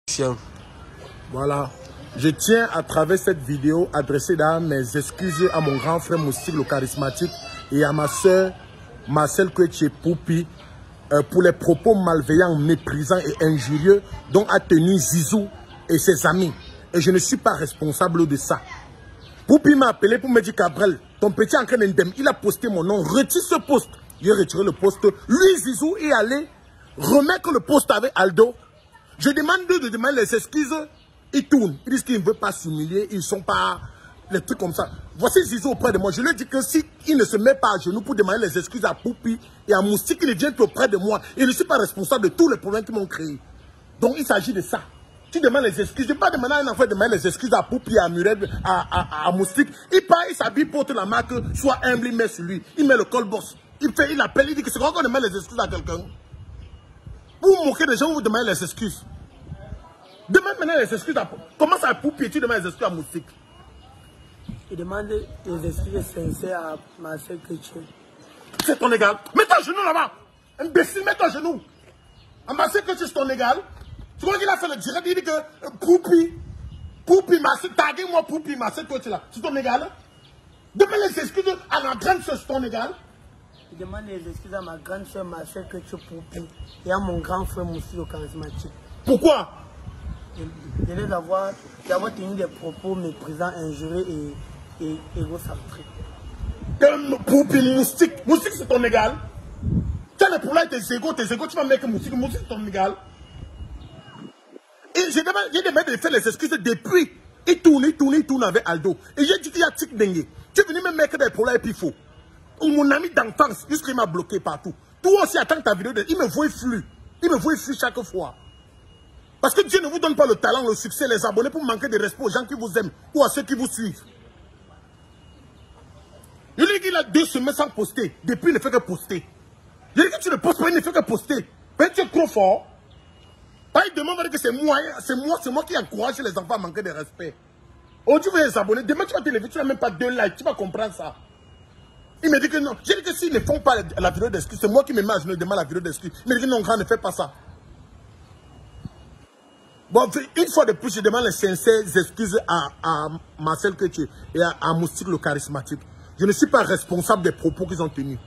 Tiens. Voilà. Je tiens à travers cette vidéo adresser mes excuses à mon grand frère Moustique le charismatique et à ma soeur Marcel Kouetche Poupi pour les propos malveillants, méprisants et injurieux dont a tenu Zizou et ses amis. Et je ne suis pas responsable de ça. Poupi m'a appelé pour me dire Cabrel, ton petit en train d'indemne, il a posté mon nom, retire ce poste. J'ai retiré le poste. Lui, Zizou, est allé remettre le poste avec Aldo. Je demande de demander les excuses. Ils tournent. Ils disent qu'ils ne veulent pas s'humilier. Ils ne sont pas les trucs comme ça. Voici Zizou auprès de moi. Je lui dis que si il ne se met pas à genoux pour demander les excuses à Poupi et à Moustique, il vient auprès de moi. Et je ne suis pas responsable de tous les problèmes qu'ils m'ont créés. Donc il s'agit de ça. Tu demandes les excuses. Je ne vais pas demander à un enfant de demander les excuses à Poupi, à Murel, à Moustique. Il part, il s'habille, porte la marque, soit humble, il met sur lui. Il met le col boss. Il appelle, il dit que c'est quand on demande les excuses à quelqu'un. Vous vous moquez des gens, vous demandez les excuses. Demande maintenant les excuses à... Comment ça, Poupi, tu demandes les excuses à Moustique? Il demande des excuses sincères à Marcel Kouetche. C'est ton égal. Mets ton genou là-bas. Imbécile, mets ton genou. À Marcel Kouetche, c'est ton égal. Tu vois qu'il a fait le direct, il dit que Poupi, Marcel, taguez-moi Poupi, Marcel Kouetche là. C'est ton égal. Demande les excuses à la grande soeur, c'est ton égal. Il demande les excuses à ma grande soeur Marcel Kouetche Poupi et à mon grand frère Moustique le charismatique. Pourquoi? D'avoir tenu des propos méprisants, injurieux et égocentriques. Poupi, Moustique. Moustique, c'est ton égal. Tu as les problèmes avec tes égos, tu vas mettre Moustique. Moustique, c'est ton égal. Et j'ai demandé de faire les excuses depuis. Il tourne avec Aldo. Et j'ai dit qu'il y a Tic Dengue. Tu es venu me mettre des problèmes et puis il faut. Mon ami d'enfance, jusqu'il m'a bloqué partout. Toi aussi, attends ta vidéo. Il me voit flux. Il me voit flux chaque fois. Parce que Dieu ne vous donne pas le talent, le succès, les abonnés pour manquer de respect aux gens qui vous aiment ou à ceux qui vous suivent. Je lui dis qu'il a 2 semaines sans poster. Depuis, il ne fait que poster. Je lui dis que tu ne postes pas, il ne fait que poster. Mais tu es trop fort. Il demande que c'est moi qui encourage les enfants à manquer de respect. Oh, tu veux les abonnés, demain tu vas te lever, tu n'as même pas 2 likes, tu vas comprendre ça. Il me dit que non. J'ai dit que s'ils ne font pas la vidéo d'excuse, c'est moi qui me mets à genoux et demande la vidéo d'excuse. Il me dit que non, grand, ne fais pas ça. Bon, une fois de plus, je demande les sincères excuses à Marcel Kouetche et à Moustique le charismatique. Je ne suis pas responsable des propos qu'ils ont tenus.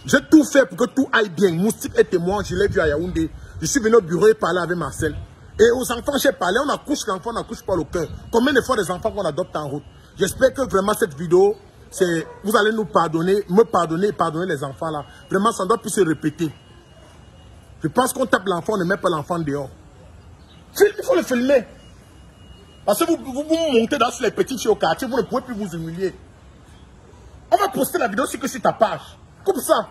J'ai tout fait pour que tout aille bien. Moustique est témoin, je l'ai vu à Yaoundé. Je suis venu au bureau et parler avec Marcel. Et aux enfants, j'ai parlé, on accouche l'enfant, on n'accouche pas le cœur. Combien de fois des enfants qu'on adopte en route? J'espère que vraiment cette vidéo, vous allez nous pardonner, me pardonner et pardonner les enfants là. Vraiment, ça ne doit plus se répéter. Je pense qu'on tape l'enfant, on ne met pas l'enfant dehors. Il faut le filmer. Parce que vous montez dans les petits filles au quartier, vous ne pouvez plus vous humilier. On va poster la vidéo sur ta page. Comme ça.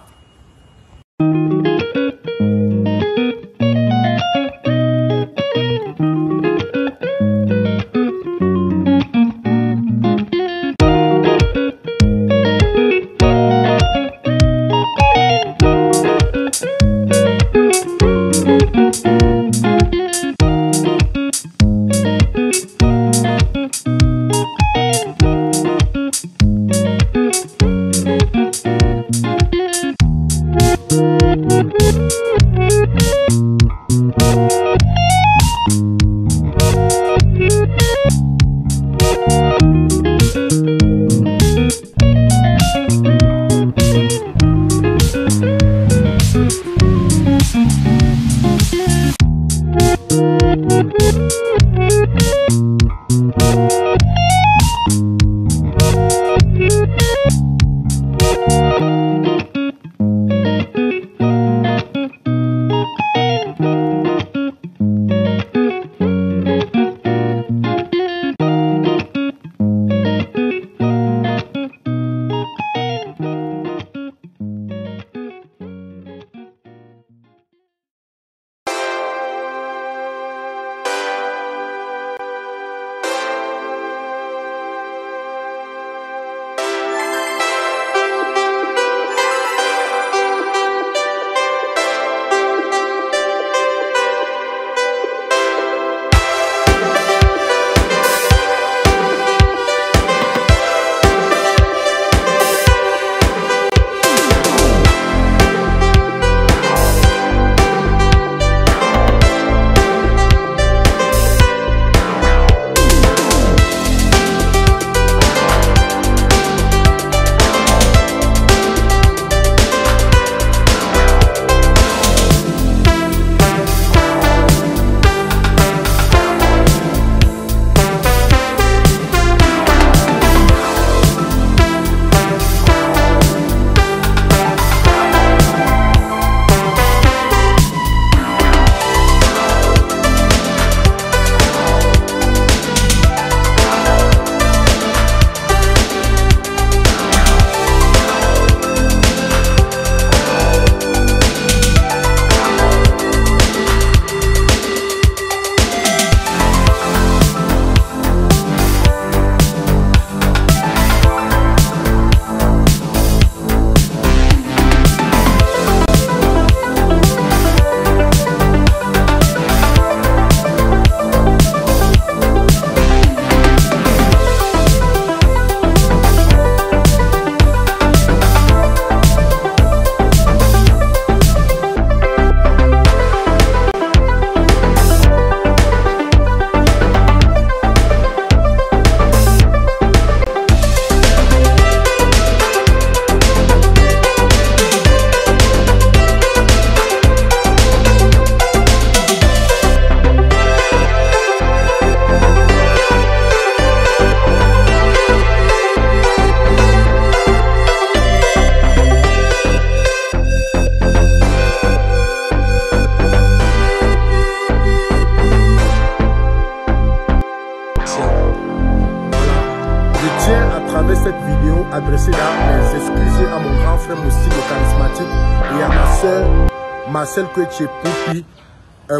adresser là mes excuses à mon grand frère Moustique le charismatique et à ma soeur Marcel Kweche Poupi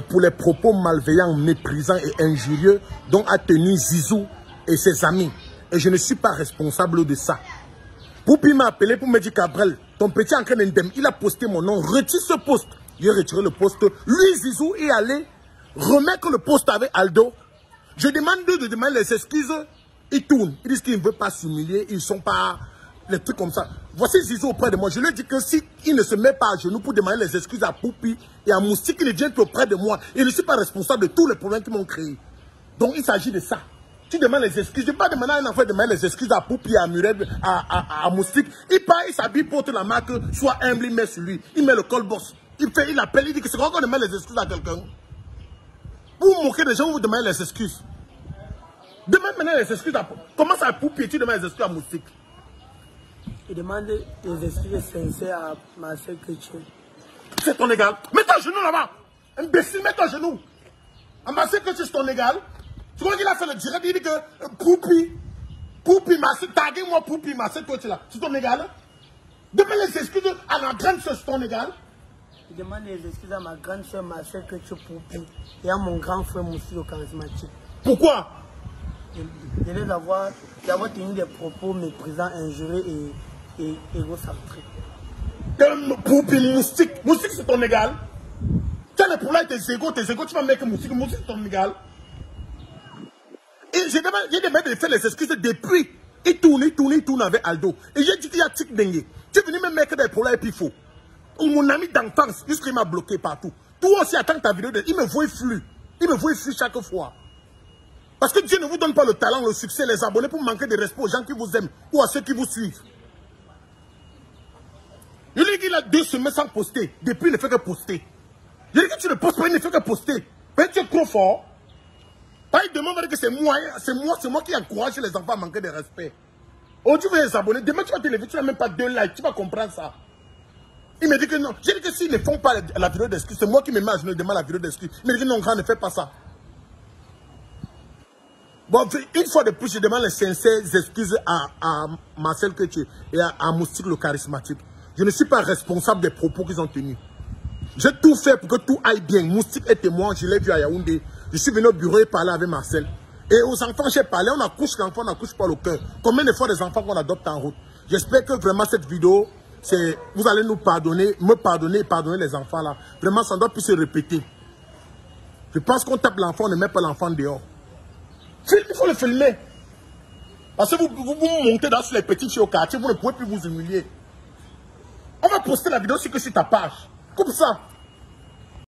pour les propos malveillants, méprisants et injurieux dont a tenu Zizou et ses amis. Et je ne suis pas responsable de ça. Poupi m'a appelé pour me dire Cabrel, ton petit Ancre Ndem, il a posté mon nom, retire ce poste. J'ai retiré le poste. Lui, Zizou, est allé remettre le poste avec Aldo. Je demande de demander les excuses. Ils tournent. Ils disent qu'ils ne veulent pas s'humilier. Ils ne sont pas les trucs comme ça. Voici Zizou auprès de moi. Je lui dis que si il ne se met pas à genoux pour demander les excuses à Poupi et à Moustique, il vient auprès de moi. Et je ne suis pas responsable de tous les problèmes qu'ils m'ont créés. Donc il s'agit de ça. Tu demandes les excuses. Je ne vais pas demander à un enfant de demander les excuses à Poupi, à Murel, à Moustique. Il part, il s'habille, porte la marque, soit humble, il met sur lui. Il met le col boss. Il appelle, il dit que c'est quand on demande les excuses à quelqu'un. Vous vous moquez des gens, vous demandez les excuses. Demande maintenant les excuses à... Comment ça, Poupi, tu demandes les excuses à Moustique? Il demande des excuses sincères à Marcel Kweche. C'est ton égal. Mets ton genou là-bas. Imbécile, mets ton genou. À Marcel Kweche, c'est ton égal. Tu vois qu'il a fait le direct, il dit que Poupi, Marcel, taguez-moi Poupi, Marcel Kweche là. C'est ton égal. Demande les excuses à la grande soeur, c'est ton égal. Je demande les excuses à ma grande soeur Marcel Kweche Poupi et à mon grand frère Moustique le charismatique. Pourquoi? Je vais d'avoir tenu des propos méprisants, injurieux et égocentriques. Poupi, Moustique, Moustique c'est ton égal. Tu as des problèmes avec tes égos, tu vas mettre Moustique, Moustique c'est ton égal. Et j'ai demandé de faire les excuses depuis. Il tourne avec Aldo. Et j'ai dit qu'il y a Tic Dengue. Tu es venu me mettre des problèmes et puis il faut. Mon ami d'enfance, puisqu'il m'a bloqué partout. Toi aussi, attends ta vidéo, il me voit flux. Il me voit flux chaque fois. Parce que Dieu ne vous donne pas le talent, le succès, les abonnés pour manquer de respect aux gens qui vous aiment ou à ceux qui vous suivent. Je lui dis qu'il a 2 semaines sans poster. Depuis, il ne fait que poster. Je lui dis que tu ne postes pas, il ne fait que poster. Mais tu es trop fort. Il demande que c'est moi qui encourage les enfants à manquer de respect. Oh, tu veux les abonnés, demain tu vas te lever, tu n'as même pas 2 likes, tu vas comprendre ça. Il me dit que non. J'ai dit que s'ils ne font pas la vidéo d'excuse, c'est moi qui me mets à genoux et demande la vidéo d'excuse. Il me dit que non, grand, ne fais pas ça. Bon, une fois de plus, je demande les sincères excuses à Marcel Kweche et à Moustique le charismatique. Je ne suis pas responsable des propos qu'ils ont tenus. J'ai tout fait pour que tout aille bien. Moustique est témoin, je l'ai vu à Yaoundé. Je suis venu au bureau et parler avec Marcel. Et aux enfants, j'ai parlé, on accouche l'enfant, on n'accouche pas le cœur. Combien de fois des enfants qu'on adopte en route? J'espère que vraiment cette vidéo, vous allez nous pardonner, me pardonner et pardonner les enfants là. Vraiment, ça ne doit plus se répéter. Je pense qu'on tape l'enfant, on ne met pas l'enfant dehors. Il faut le filmer. Parce que vous montez sur les petits filles au quartier, vous ne pouvez plus vous humilier. On va poster la vidéo sur ta page. Comme ça.